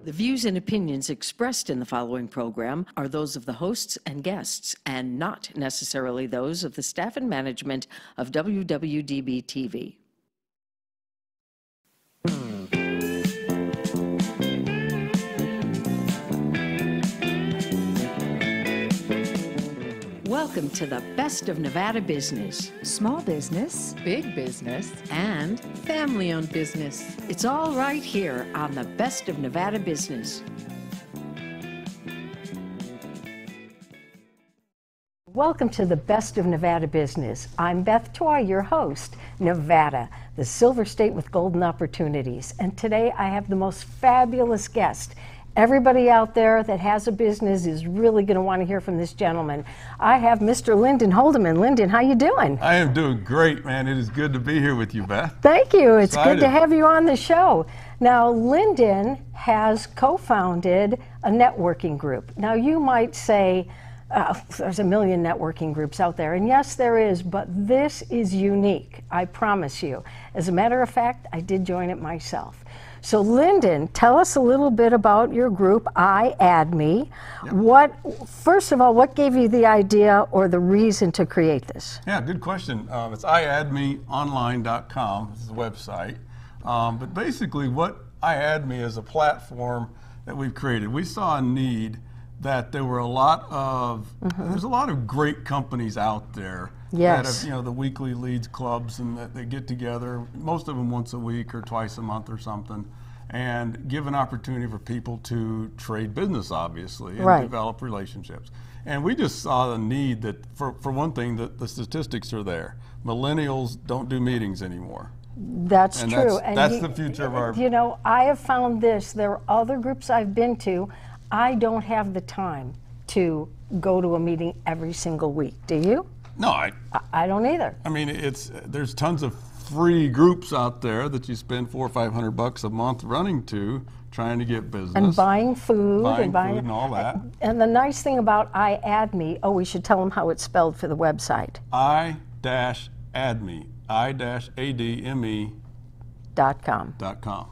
The views and opinions expressed in the following program are those of the hosts and guests, and not necessarily those of the staff and management of WWDB-TV. Welcome to the best of Nevada business. Small business, Big business. And Family-owned business. it's all right here on the best of Nevada business. Welcome to the best of Nevada business. I'm Beth Toy, your host. Nevada, the silver state with golden opportunities. And today I have the most fabulous guest. Everybody out there that has a business is really going to want to hear from this gentleman. I have Mr. Lyndon Holdeman. Lyndon, how you doing? I am doing great, man. It is good to be here with you, Beth. Thank you. It's Excited. good to have you on the show. Now, Lyndon has co-founded a networking group. Now, you might say, there's a million networking groups out there, and yes, there is, but this is unique, I promise you. As a matter of fact, I did join it myself. So Lyndon, tell us a little bit about your group, iAdMe. Yep. First of all, what gave you the idea or the reason to create this? Yeah, good question. It's iAdMeOnline.com, this is the website. But basically what iAdMe is a platform that we've created. We saw a need that there were a lot of, there's a lot of great companies out there. Yes. That have, the weekly leads clubs, and that they get together, most of them once a week or twice a month or something, and give an opportunity for people to trade business, obviously, and develop relationships. And we just saw the need that, for one thing, that the statistics are there. Millennials don't do meetings anymore. That's true. That's the future of our... You know, I have found this. There are other groups I've been to. I don't have the time to go to a meeting every single week. Do you? No, I don't either. I mean, there's tons of free groups out there that you spend $400 or $500 a month running to, trying to get business. And buying food. And all that. And the nice thing about iAdMe, we should tell them how it's spelled for the website. iAdMe, I-ADME.com.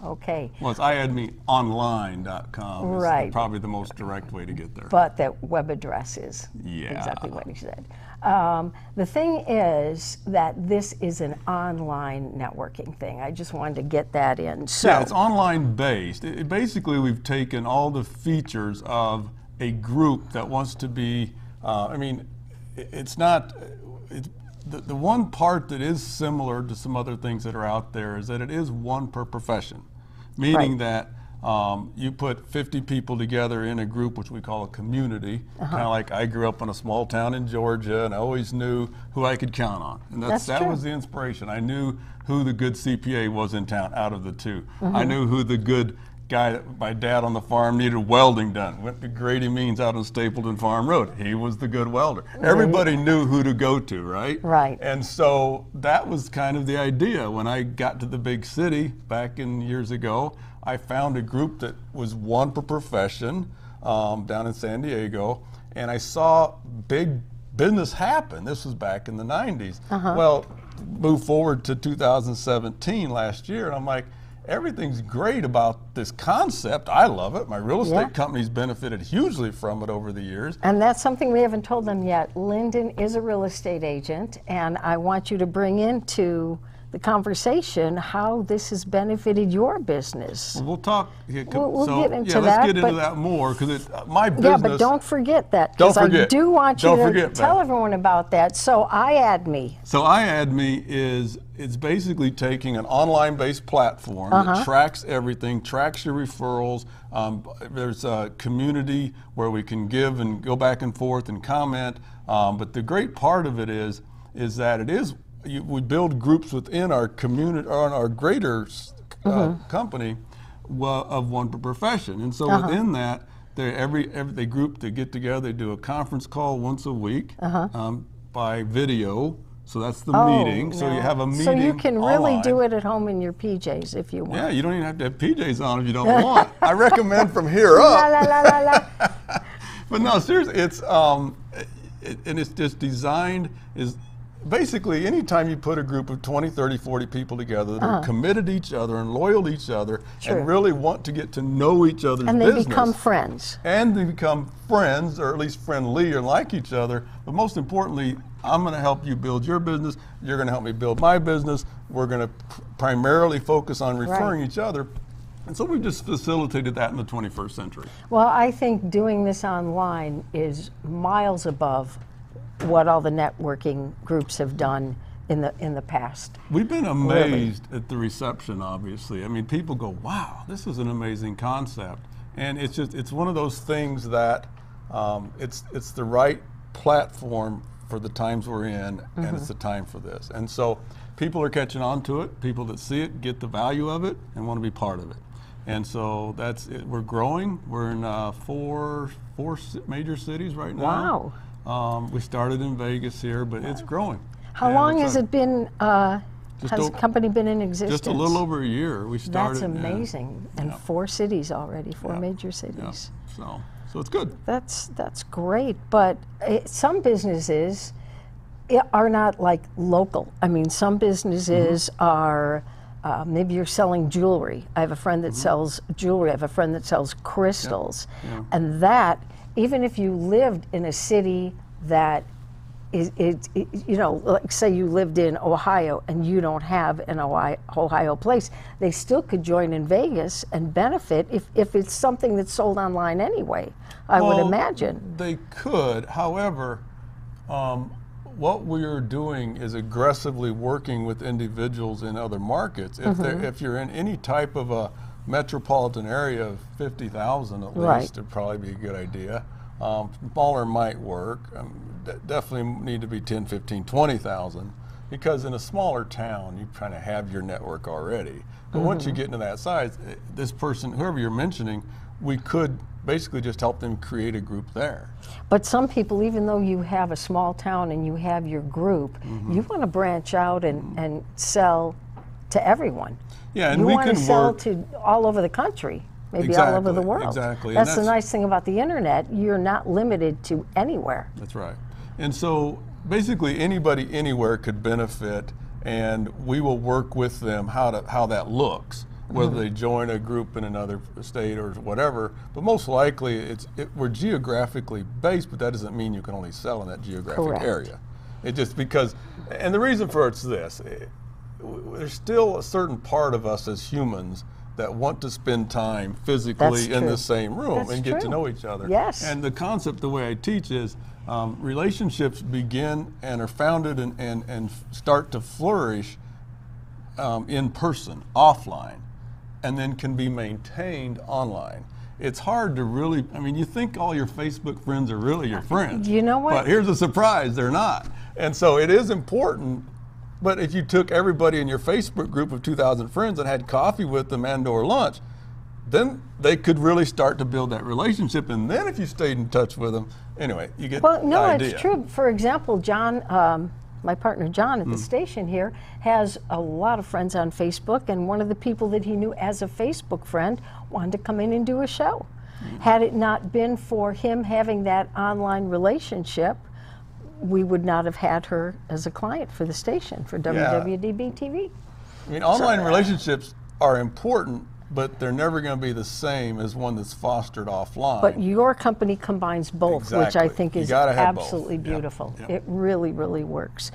Okay. Well, it's iAdMeOnline.com. Right. Is probably the most direct way to get there. But that web address is exactly what he said. The thing is that this is an online networking thing. I just wanted to get that in. So, yeah, it's online based. Basically, we've taken all the features of a group that wants to be, it's not, the one part that is similar to some other things that are out there is that it is one per profession, meaning that you put 50 people together in a group, which we call a community, kind of like I grew up in a small town in Georgia, and I always knew who I could count on. And that was the inspiration. I knew who the good CPA was in town out of the two. I knew who the good guy that my dad on the farm needed welding done. Went to Grady Means out on Stapleton Farm Road. He was the good welder. Everybody knew who to go to, right? Right. And so that was kind of the idea. When I got to the big city back in years ago, I found a group that was one per profession down in San Diego, and I saw big business happen. This was back in the 90s. Well, move forward to 2017 last year, and I'm like, everything's great about this concept. I love it. My real estate company's benefited hugely from it over the years. And that's something we haven't told them yet. Lyndon is a real estate agent, and I want you to bring into the conversation how this has benefited your business. We'll talk. We'll get into that. Let's get into that more, because my business. Yeah, but don't forget that, because I do want you to tell everyone about that. So iAdMe. So iAdMe it's basically taking an online-based platform that tracks everything, tracks your referrals. There's a community where we can give and go back and forth and comment. But the great part of it is that we build groups within our community, or our greater company of one per profession. And so within that, they group, they get together, they do a conference call once a week by video. So that's the meeting. So you have a meeting. So you can really online. do it at home in your PJs if you want. Yeah, you don't even have to have PJs on if you don't want. I recommend from here up. La, la, la, la, la. But no, seriously, it's just designed basically, anytime you put a group of 20, 30, 40 people together that are committed to each other and loyal to each other and really want to get to know each other's And they business. become friends. And they become friends, or at least friendly or like each other. But most importantly, I'm going to help you build your business. You're going to help me build my business. We're going to primarily focus on referring each other. And so we've just facilitated that in the 21st century. Well, I think doing this online is miles above what all the networking groups have done in the past. We've been amazed at the reception, obviously. I mean, people go, wow, this is an amazing concept. And it's one of those things that it's the right platform for the times we're in, and it's the time for this. And so people are catching on to it. People that see it get the value of it and want to be part of it. And so that's it. We're growing. We're in four major cities right now. Wow. We started in Vegas here, but it's growing. How long has it been, has the company been in existence? Just a little over a year. We started. That's amazing. And 4 cities already, 4 major cities. So it's good. That's great, but some businesses are not like local. I mean, some businesses are, maybe you're selling jewelry. I have a friend that sells jewelry. I have a friend that sells crystals. And that, even if you lived in a city that is you know, like say you lived in Ohio and you don't have an Ohio place, they still could join in Vegas and benefit if it's something that's sold online anyway, I would imagine. They could. However, what we're doing is aggressively working with individuals in other markets. If you're in any type of a metropolitan area of 50,000 at least, it'd probably be a good idea. Smaller might work. Definitely need to be 10, 15, 20,000, because in a smaller town you kind of have your network already. But once you get into that size, this person, whoever you're mentioning, we could basically just help them create a group there. But some people, even though you have a small town and you have your group, you want to branch out and sell to everyone. Yeah, and you we want can to sell work to all over the country, maybe all over the world. Exactly. That's the nice thing about the internet. You're not limited to anywhere. That's right. And so basically anybody anywhere could benefit, and we will work with them how that looks, whether they join a group in another state or whatever. But most likely we're geographically based, but that doesn't mean you can only sell in that geographic area. It just because, and the reason for it's this, there's still a certain part of us as humans that want to spend time physically in the same room and get to know each other. Yes. And the concept, the way I teach is, relationships begin and are founded and start to flourish in person, offline, and then can be maintained online. It's hard to really, I mean, you think all your Facebook friends are really your friends. You know what? But here's a surprise, they're not. And so it is important. But if you took everybody in your Facebook group of 2,000 friends and had coffee with them and/or lunch, then they could really start to build that relationship. And then if you stayed in touch with them, anyway, you get the idea. Well, no, it's true. For example, John, my partner John at the station here, has a lot of friends on Facebook, and one of the people that he knew as a Facebook friend wanted to come in and do a show. Had it not been for him having that online relationship, we would not have had her as a client for the station, for WWDBTV. I mean, online relationships are important, but they're never going to be the same as one that's fostered offline. But your company combines both, which I think is absolutely beautiful. It really, really works.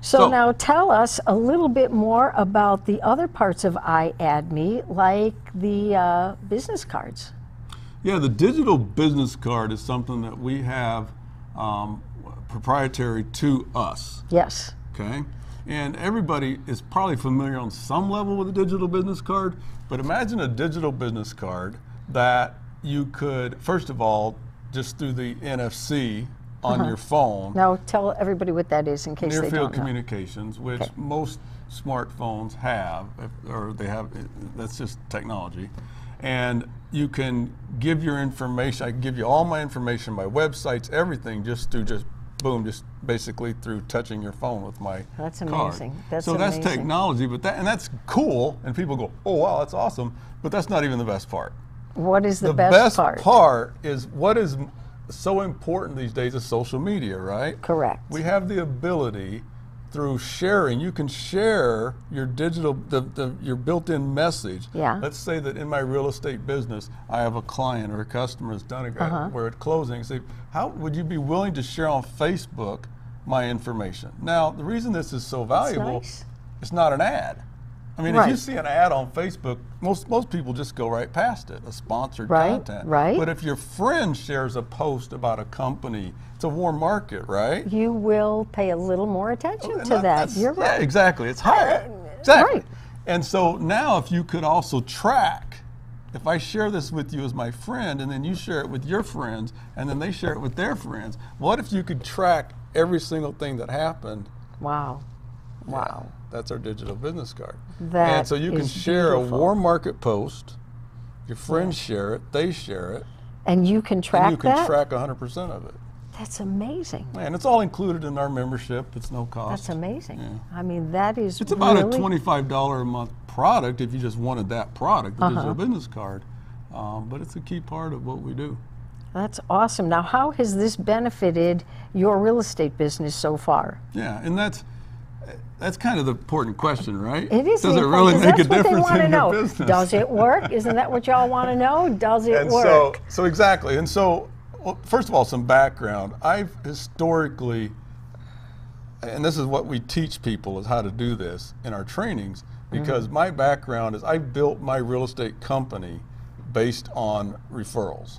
So now tell us a little bit more about the other parts of iAdMe, like the business cards. Yeah, the digital business card is something that we have proprietary to us. Yes. Okay. And everybody is probably familiar on some level with a digital business card, but imagine a digital business card that you could, first of all, just through the NFC on your phone. Now tell everybody what that is in case they don't know. Near-field communications, which most smartphones have, or they have, that's just technology. And you can give your information, I can give you all my information, my websites, everything, just boom, just basically through touching your phone with my That's card. amazing. That's so amazing. that's technology, but that's cool, and people go, oh wow, that's awesome, but that's not even the best part. What is the best part? The best part is what is so important these days is social media, right? Correct. We have the ability through sharing. You can share your digital, your built-in message. Yeah. Let's say that in my real estate business, I have a client or a customer that's done it, where at closing, say, how would you be willing to share on Facebook my information? Now, the reason this is so valuable, nice. It's not an ad. I mean, if you see an ad on Facebook, most people just go right past it, a sponsored content. Right. But if your friend shares a post about a company, it's a warm market, right? You will pay a little more attention to that. You're right. Yeah, exactly. It's higher. Exactly. Right. And so now if you could also track, if I share this with you as my friend, and then you share it with your friends, and then they share it with their friends, what if you could track every single thing that happened? Wow. Wow. That's our digital business card. That and so you can is share beautiful. a warm market post, your friends share it, they share it, and you can track and you can that? track 100% of it. That's amazing. And it's all included in our membership. It's no cost. That's amazing. Yeah. I mean, that is It's about really a $25 a month product if you just wanted that product, the digital business card. But it's a key part of what we do. That's awesome. Now, how has this benefited your real estate business so far? Yeah, and that's kind of the important question, right? It is. Does it really make a difference in your business? Does it work? Isn't that what y'all want to know? Does it work? So exactly. And so, well, first of all, some background. I've historically, and this is what we teach people, is how to do this in our trainings, because my background is I built my real estate company based on referrals.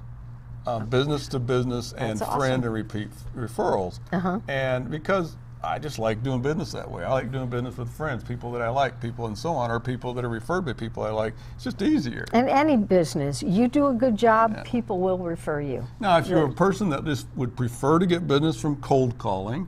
Business to business and friend and repeat referrals. And because I just like doing business that way. I like doing business with friends, people that I like, people and so on, or people that are referred by people I like. It's just easier. And any business, you do a good job, people will refer you. Now, if you're a person that just would prefer to get business from cold calling,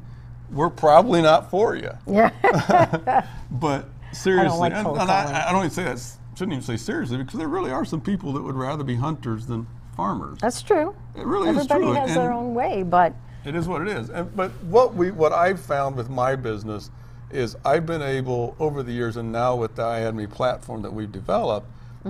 we're probably not for you. Yeah. But seriously, I don't like cold and calling. I don't even say that, shouldn't even say seriously, because there really are some people that would rather be hunters than farmers. That's true. It really is Everybody true. has their own way, but it is what it is. But what I've found with my business is I've been able over the years, and now with the IADME platform that we've developed,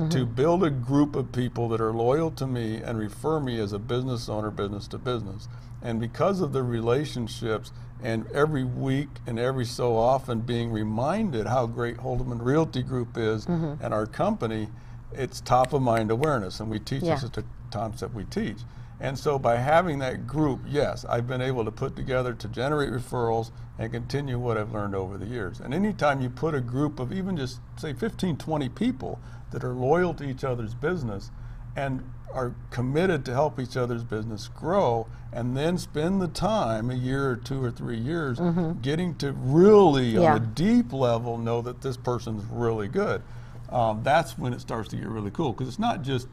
to build a group of people that are loyal to me and refer me as a business owner, business to business. And because of the relationships, and every week and every so often being reminded how great Holdeman Realty Group is and our company, it's top of mind awareness, and we teach this at the concept we teach. And so by having that group, yes, I've been able to put together to generate referrals and continue what I've learned over the years. And anytime you put a group of even just say 15, 20 people that are loyal to each other's business and are committed to help each other's business grow, and then spend the time, a year or 2 or 3 years, getting to really on a deep level know that this person's really good. That's when it starts to get really cool, because it's not just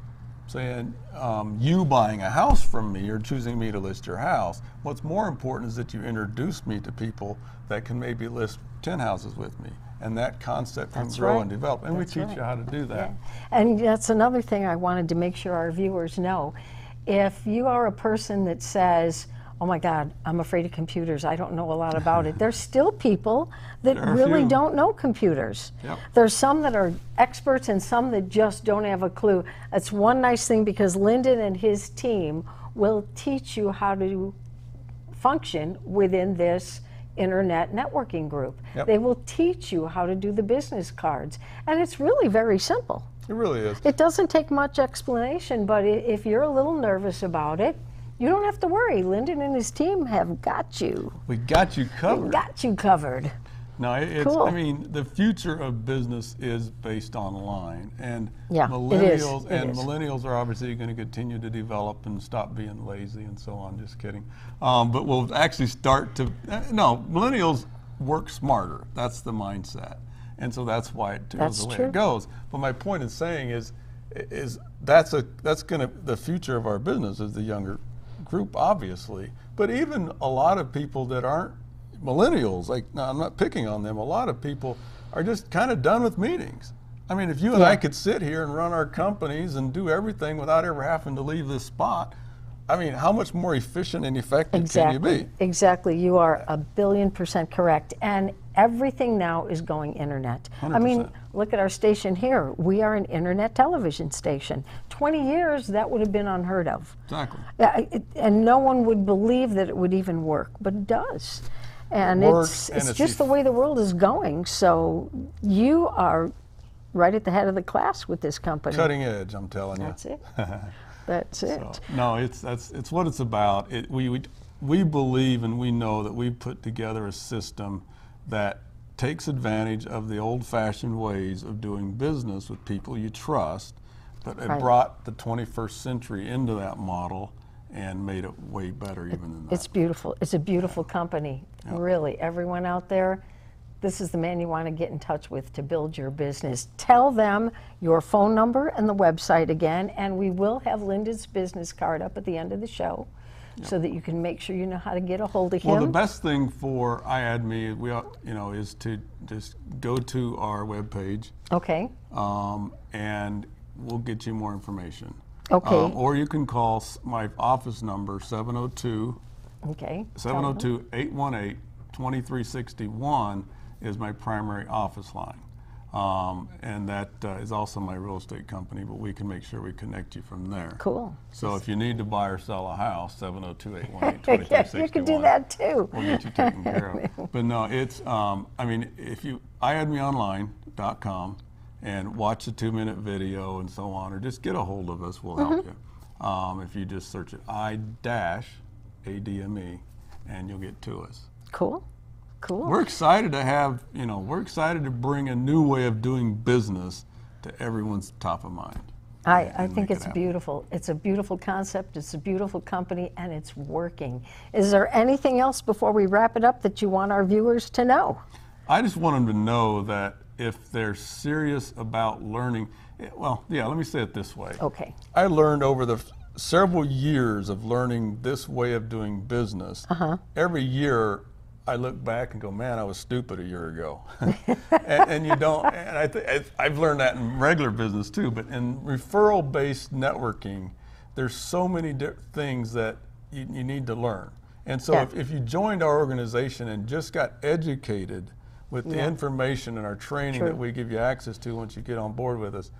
saying you buying a house from me or choosing me to list your house. What's more important is that you introduce me to people that can maybe list 10 houses with me, and that concept can grow and develop, and we teach you how to do that. And that's another thing I wanted to make sure our viewers know. If you are a person that says, oh my God, I'm afraid of computers, I don't know a lot about it, there's still people that really don't know computers. There's some that are experts and some that just don't have a clue. That's one nice thing, because Lyndon and his team will teach you how to function within this internet networking group. They will teach you how to do the business cards, and it's really very simple. It really is. It doesn't take much explanation, but if you're a little nervous about it, you don't have to worry. Lyndon and his team have got you. We got you covered. We got you covered. No, it's, Cool. I mean, the future of business is based online, and Yeah, millennials it is. millennials are obviously going to continue to develop and stop being lazy and so on. Just kidding. But we'll actually start to no, millennials work smarter. That's the mindset, and so that's why it goes the way it goes. But my point in saying is that's going to the future of our business is the younger group, obviously. But even a lot of people that aren't millennials, like, no, I'm not picking on them, a lot of people are just kind of done with meetings. I mean, if you and I could sit here and run our companies and do everything without ever having to leave this spot, I mean, how much more efficient and effective can you be? Exactly. You are 1,000,000,000% correct. And everything now is going internet. 100%. I mean, look at our station here. We are an internet television station. 20 years, that would have been unheard of. Exactly. And no one would believe that it would even work, but it does. And works, it's and just the way the world is going. So you are right at the head of the class with this company. cutting edge, I'm telling you. That's it. That's it. So, no, it's what it's about. We believe and we know that we've put together a system that takes advantage of the old-fashioned ways of doing business with people you trust, but it brought the 21st century into that model and made it way better even than that. It's beautiful. It's a beautiful company. Really, everyone out there, this is the man you want to get in touch with to build your business. Tell them your phone number and the website again, and we will have Lyndon's business card up at the end of the show so that you can make sure you know how to get a hold of him. Well, the best thing for iAdMe, is to just go to our webpage. Okay. And we'll get you more information. Okay. Or you can call my office number, 702. Okay. 702-818-2361 is my primary office line. And that is also my real estate company, but we can make sure we connect you from there. Cool. So if you need to buy or sell a house, 702-818-2361. Yeah, you can do that too. We'll get you taken care of. But no, it's, if you, iAdMeOnline.com and watch a 2-minute video and so on, or just get a hold of us, we'll help you. If you just search it, I-ADME, and you'll get to us. Cool. Cool. We're excited to have, we're excited to bring a new way of doing business to everyone's top of mind. I think it's beautiful. It's a beautiful concept. It's a beautiful company, and it's working. Is there anything else before we wrap it up that you want our viewers to know? I just want them to know that if they're serious about learning, well, yeah, let me say it this way. Okay. I learned over the several years of learning this way of doing business. Every year I look back and go, man, I was stupid a year ago. and you don't, and I've learned that in regular business too, but in referral-based networking, there's so many things that you need to learn. And so if you joined our organization and just got educated with the information and our training that we give you access to once you get on board with us,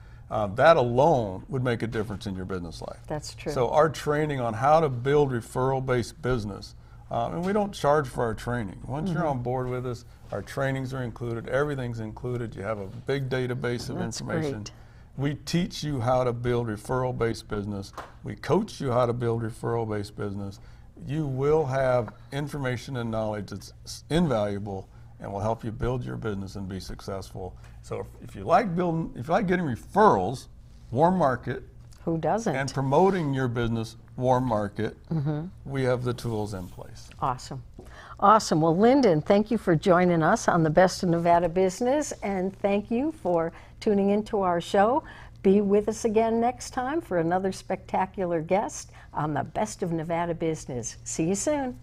that alone would make a difference in your business life. That's true. So our training on how to build referral-based business, and we don't charge for our training. Once you're on board with us, our trainings are included, everything's included. You have a big database of information. Great. We teach you how to build referral-based business. We coach you how to build referral-based business. You will have information and knowledge that's invaluable and will help you build your business and be successful. So if you like getting referrals, warm market, who doesn't? And promoting your business, warm market, we have the tools in place. Awesome. Awesome. Well, Lyndon, thank you for joining us on the Best of Nevada Business, and thank you for tuning into our show. Be with us again next time for another spectacular guest on the Best of Nevada Business. See you soon.